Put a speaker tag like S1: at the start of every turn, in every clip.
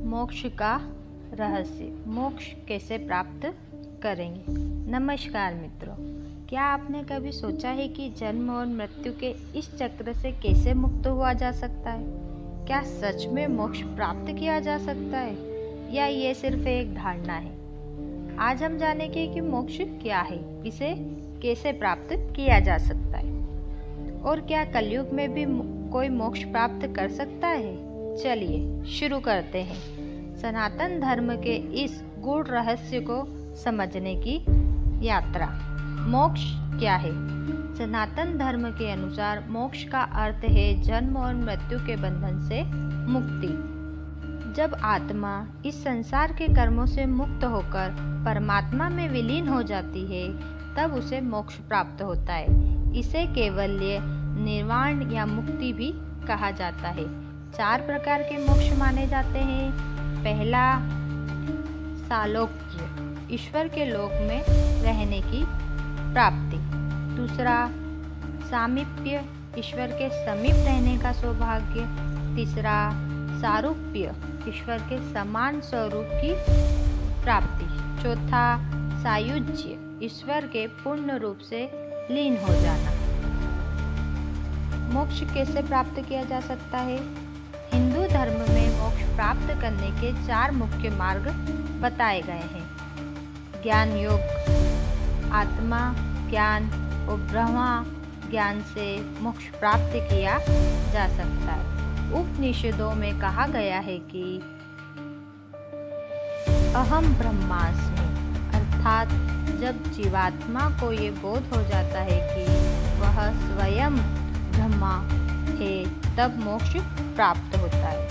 S1: मोक्ष का रहस्य, मोक्ष कैसे प्राप्त करेंगे। नमस्कार मित्रों, क्या आपने कभी सोचा है कि जन्म और मृत्यु के इस चक्र से कैसे मुक्त हुआ जा सकता है? क्या सच में मोक्ष प्राप्त किया जा सकता है या ये सिर्फ एक धारणा है? आज हम जानेंगे कि मोक्ष क्या है, इसे कैसे प्राप्त किया जा सकता है और क्या कलयुग में भी कोई मोक्ष प्राप्त कर सकता है। चलिए शुरू करते हैं सनातन धर्म के इस गूढ़ रहस्य को समझने की यात्रा। मोक्ष क्या है? सनातन धर्म के अनुसार मोक्ष का अर्थ है जन्म और मृत्यु के बंधन से मुक्ति। जब आत्मा इस संसार के कर्मों से मुक्त होकर परमात्मा में विलीन हो जाती है तब उसे मोक्ष प्राप्त होता है। इसे केवल्य, निर्वाण या मुक्ति भी कहा जाता है। 4 प्रकार के मोक्ष माने जाते हैं। पहला, सालोक्य, ईश्वर के लोक में रहने की प्राप्ति। दूसरा, सामीप्य, ईश्वर के समीप रहने का सौभाग्य। तीसरा, सारूप्य, ईश्वर के समान स्वरूप की प्राप्ति। चौथा, सायुज्य, ईश्वर के पूर्ण रूप से लीन हो जाना। मोक्ष कैसे प्राप्त किया जा सकता है? हिंदू धर्म में मोक्ष प्राप्त करने के 4 मुख्य मार्ग बताए गए हैं। ज्ञान योग, आत्मा ज्ञान और ब्रह्म ज्ञान से मोक्ष प्राप्त किया जा सकता है। उपनिषदों में कहा गया है कि अहम ब्रह्मास्मि, अर्थात जब जीवात्मा को ये बोध हो जाता है कि वह स्वयं ब्रह्मा है तब मोक्ष प्राप्त होता है।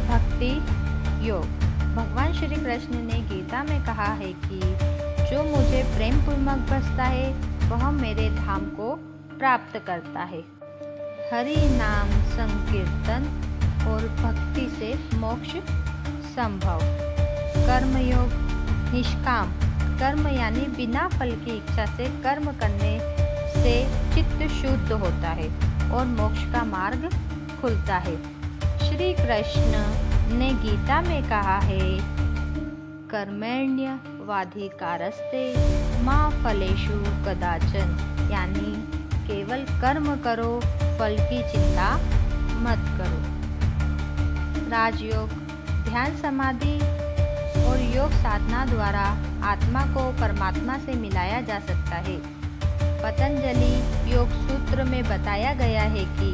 S1: भक्ति योग, भगवान श्री कृष्ण ने गीता में कहा है कि जो मुझे प्रेम पूर्वक भजता है वह मेरे धाम को प्राप्त करता है। हरि नाम संकीर्तन और भक्ति से मोक्ष संभव। कर्मयोग, निष्काम कर्म यानी बिना फल की इच्छा से कर्म करने से चित्त शुद्ध होता है और मोक्ष का मार्ग खुलता है। श्री कृष्ण ने गीता में कहा है, कर्मण्यवाधिकारस्ते मा फलेषु कदाचन, यानी केवल कर्म करो, फल की चिंता मत करो। राजयोग, ध्यान समाधि और योग साधना द्वारा आत्मा को परमात्मा से मिलाया जा सकता है। पतंजलि योग सूत्र में बताया गया है कि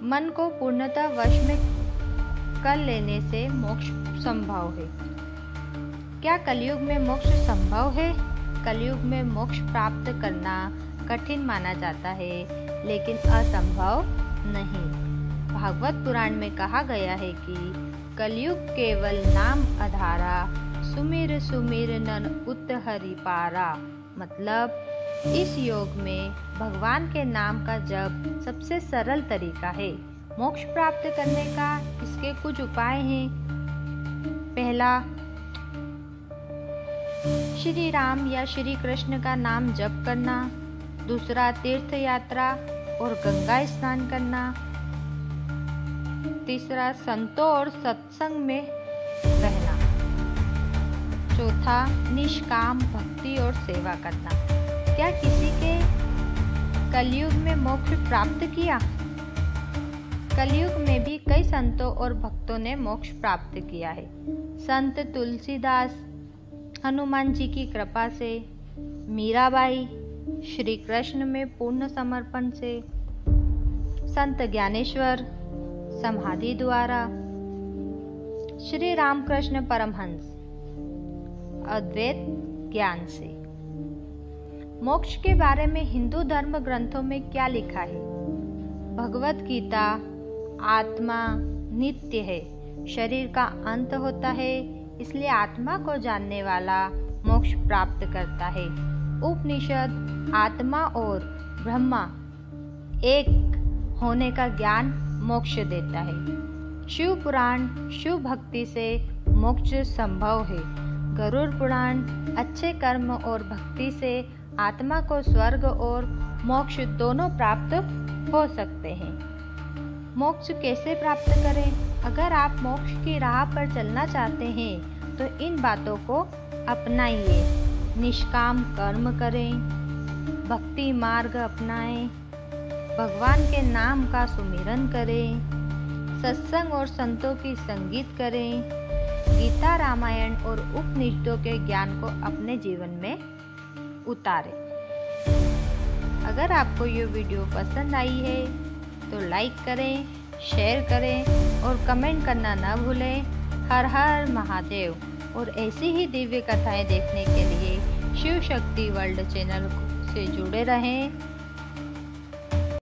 S1: मन को पूर्णतः वश में कर लेने से मोक्ष संभव है। क्या कलयुग में मोक्ष संभव है? कलयुग में मोक्ष प्राप्त करना कठिन माना जाता है लेकिन असंभव नहीं। भागवत पुराण में कहा गया है कि कलयुग केवल नाम आधारा, सुमिर सुमिर नन उत हरि पारा, मतलब इस योग में भगवान के नाम का जप सबसे सरल तरीका है। मोक्ष प्राप्त करने का इसके कुछ उपाय हैं। पहला, श्री राम या श्री कृष्ण का नाम जप करना। दूसरा, तीर्थ यात्रा और गंगा स्नान करना। तीसरा, संतों और सत्संग में रहना। चौथा, निष्काम भक्ति और सेवा करना। क्या किसी के कलयुग में मोक्ष प्राप्त किया? कलयुग में भी कई संतों और भक्तों ने मोक्ष प्राप्त किया है। संत तुलसीदास हनुमान जी की कृपा से, मीराबाई श्री कृष्ण में पूर्ण समर्पण से, संत ज्ञानेश्वर समाधि द्वारा, श्री रामकृष्ण परमहंस अद्वैत ज्ञान से। मोक्ष के बारे में हिंदू धर्म ग्रंथों में क्या लिखा है? भगवत गीता, आत्मा नित्य है, शरीर का अंत होता है, इसलिए आत्मा को जानने वाला मोक्ष प्राप्त करता है। उपनिषद आत्मा और ब्रह्मा एक होने का ज्ञान मोक्ष देता है। शिव पुराण शिव भक्ति से मोक्ष संभव है। गरुड़ पुराण अच्छे कर्म और भक्ति से आत्मा को स्वर्ग और मोक्ष दोनों प्राप्त हो सकते हैं। मोक्ष कैसे प्राप्त करें? अगर आप मोक्ष की राह पर चलना चाहते हैं तो इन बातों को अपनाइए। निष्काम कर्म करें, भक्ति मार्ग अपनाएं, भगवान के नाम का सुमिरन करें, सत्संग और संतों की संगीत करें, गीता रामायण और उपनिषदों के ज्ञान को अपने जीवन में उतारें। अगर आपको ये वीडियो पसंद आई है तो लाइक करें, शेयर करें और कमेंट करना ना भूलें। हर हर महादेव। और ऐसी ही दिव्य कथाएं देखने के लिए शिव शक्ति वर्ल्ड चैनल से जुड़े रहें।